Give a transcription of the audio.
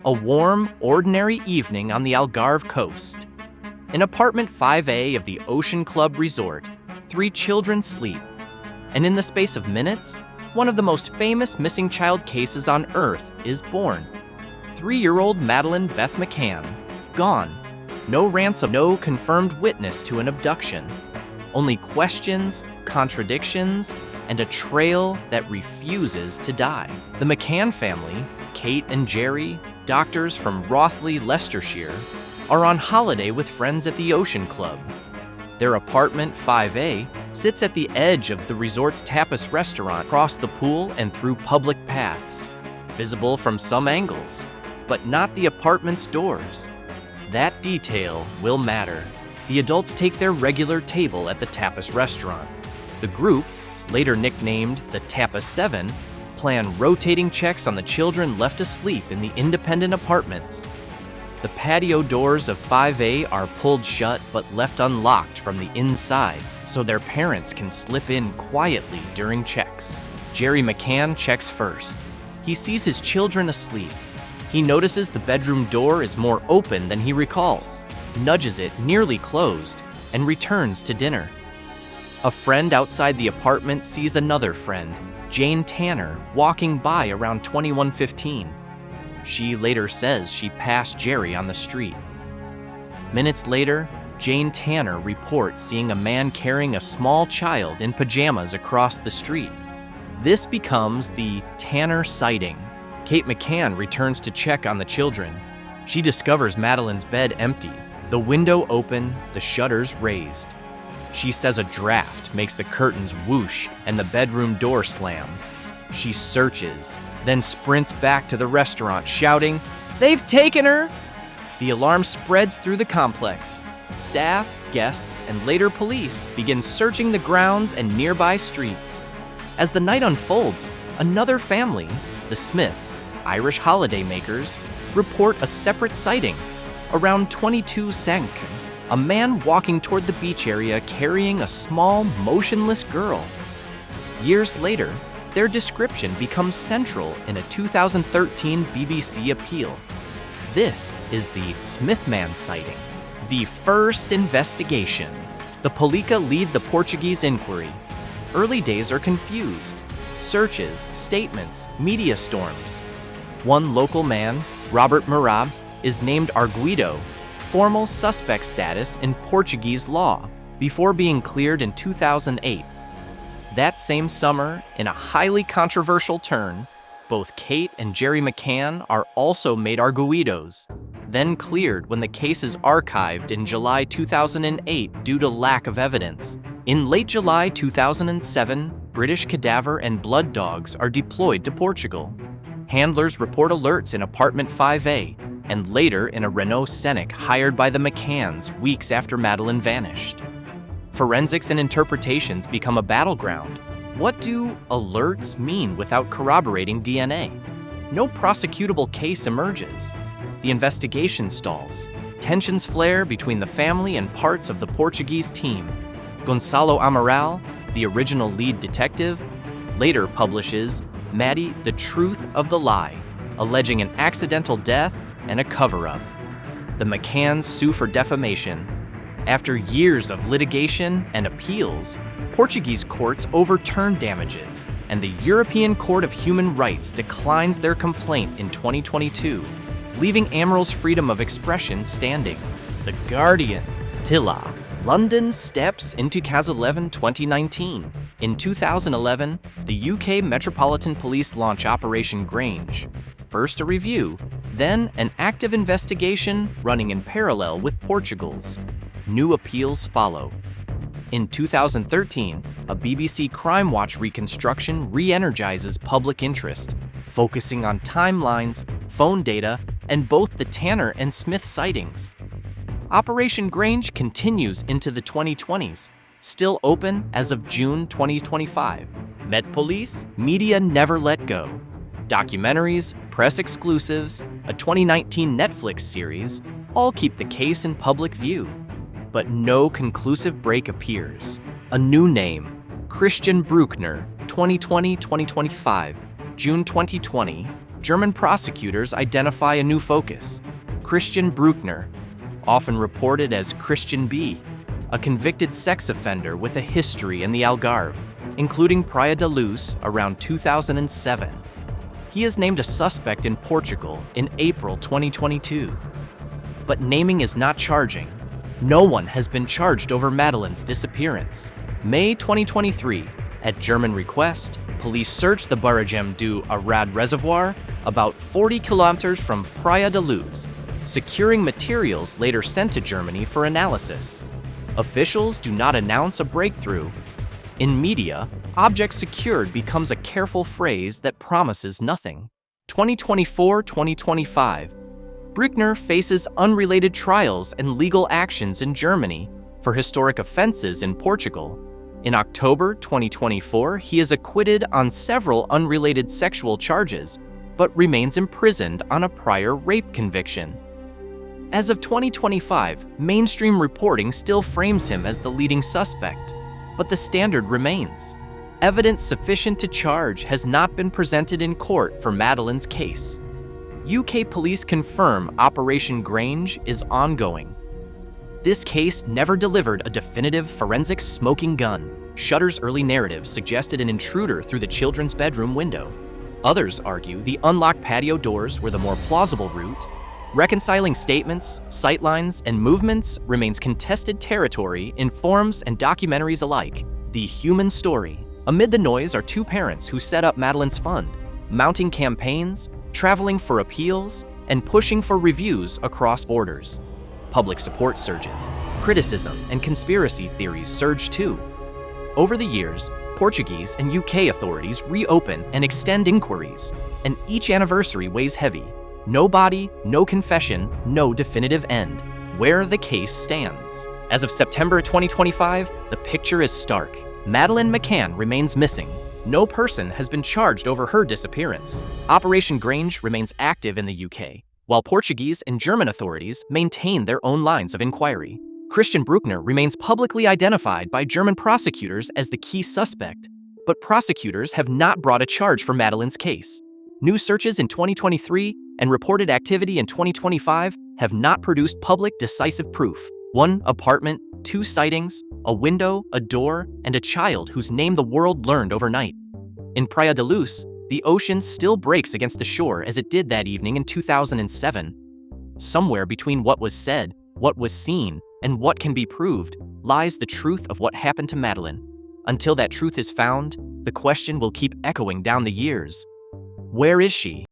A warm, ordinary evening on the Algarve coast. In apartment 5A of the Ocean Club Resort, 3 children sleep. And in the space of minutes, one of the most famous missing child cases on Earth is born. 3-year-old Madeleine Beth McCann, gone. No ransom, no confirmed witness to an abduction. Only questions, contradictions, and a trail that refuses to die. The McCann family, Kate and Jerry, doctors from Rothley, Leicestershire, are on holiday with friends at the Ocean Club. Their apartment 5A sits at the edge of the resort's tapas restaurant, across the pool and through public paths, visible from some angles, but not the apartment's doors. That detail will matter. The adults take their regular table at the tapas restaurant. The group, later nicknamed the Tapas 7, plan rotating checks on the children left asleep in the independent apartments. The patio doors of 5A are pulled shut but left unlocked from the inside, so their parents can slip in quietly during checks. Jerry McCann checks first. He sees his children asleep. He notices the bedroom door is more open than he recalls, nudges it nearly closed, and returns to dinner. A friend outside the apartment sees another friend, Jane Tanner, walking by around 21:15. She later says she passed Jerry on the street. Minutes later, Jane Tanner reports seeing a man carrying a small child in pajamas across the street. This becomes the Tanner sighting. Kate McCann returns to check on the children. She discovers Madeleine's bed empty, the window open, the shutters raised. She says a draft makes the curtains whoosh and the bedroom door slam. She searches, then sprints back to the restaurant, shouting, "They've taken her!" The alarm spreads through the complex. Staff, guests, and later police begin searching the grounds and nearby streets. As the night unfolds, another family, the Smiths, Irish holidaymakers, report a separate sighting. Around 22 Sank, a man walking toward the beach area carrying a small, motionless girl. Years later, their description becomes central in a 2013 BBC appeal. This is the Smithman sighting, the first investigation. The Polícia lead the Portuguese inquiry. Early days are confused. Searches, statements, media storms. One local man, Robert Marab, is named arguido, formal suspect status in Portuguese law, before being cleared in 2008. That same summer, in a highly controversial turn, both Kate and Jerry McCann are also made arguidos, then cleared when the case is archived in July 2008 due to lack of evidence. In late July 2007, British cadaver and blood dogs are deployed to Portugal. Handlers report alerts in apartment 5A, and later in a Renault Scenic hired by the McCanns weeks after Madeleine vanished. Forensics and interpretations become a battleground. What do alerts mean without corroborating DNA? No prosecutable case emerges. The investigation stalls. Tensions flare between the family and parts of the Portuguese team. Gonçalo Amaral, the original lead detective, later publishes Maddie, the Truth of the Lie, alleging an accidental death and a cover-up. The McCanns sue for defamation. After years of litigation and appeals, Portuguese courts overturn damages, and the European Court of Human Rights declines their complaint in 2022, leaving Amaral's freedom of expression standing. The Guardian, Tilla. London steps into Cas 11 2019. In 2011, the UK Metropolitan Police launch Operation Grange. First a review, then an active investigation running in parallel with Portugal's. New appeals follow. In 2013, a BBC Crime Watch reconstruction re-energizes public interest, focusing on timelines, phone data, and both the Tanner and Smith sightings. Operation Grange continues into the 2020s, still open as of June 2025. Met Police, media never let go. Documentaries, press exclusives, a 2019 Netflix series, all keep the case in public view. But no conclusive break appears. A new name, Christian Bruckner, 2020-2025, June 2020, German prosecutors identify a new focus: Christian Bruckner, often reported as Christian B., a convicted sex offender with a history in the Algarve, including Praia da Luz around 2007. He is named a suspect in Portugal in April 2022. But naming is not charging. No one has been charged over Madeleine's disappearance. May 2023, at German request, police searched the Barragem do Arad reservoir about 40 kilometers from Praia da Luz, securing materials later sent to Germany for analysis. Officials do not announce a breakthrough. In media, object secured becomes a careful phrase that promises nothing. 2024-2025, Bruckner faces unrelated trials and legal actions in Germany for historic offenses in Portugal. In October 2024, he is acquitted on several unrelated sexual charges, but remains imprisoned on a prior rape conviction. As of 2025, mainstream reporting still frames him as the leading suspect, but the standard remains. Evidence sufficient to charge has not been presented in court for Madeleine's case. UK police confirm Operation Grange is ongoing. This case never delivered a definitive forensic smoking gun. Shudder's early narrative suggested an intruder through the children's bedroom window. Others argue the unlocked patio doors were the more plausible route. Reconciling statements, sightlines, and movements remains contested territory in forums and documentaries alike. The human story. Amid the noise are two parents who set up Madeleine's fund, mounting campaigns, traveling for appeals, and pushing for reviews across borders. Public support surges. Criticism and conspiracy theories surge too. Over the years, Portuguese and UK authorities reopen and extend inquiries, and each anniversary weighs heavy. No body, no confession, no definitive end. Where the case stands. As of September 2025, the picture is stark. Madeleine McCann remains missing. No person has been charged over her disappearance. Operation Grange remains active in the UK, while Portuguese and German authorities maintain their own lines of inquiry. Christian Bruckner remains publicly identified by German prosecutors as the key suspect, but prosecutors have not brought a charge for Madeleine's case. New searches in 2023 and reported activity in 2025 have not produced public decisive proof. One apartment, two sightings, a window, a door, and a child whose name the world learned overnight. In Praia da Luz, the ocean still breaks against the shore as it did that evening in 2007. Somewhere between what was said, what was seen, and what can be proved lies the truth of what happened to Madeleine. Until that truth is found, the question will keep echoing down the years. Where is she?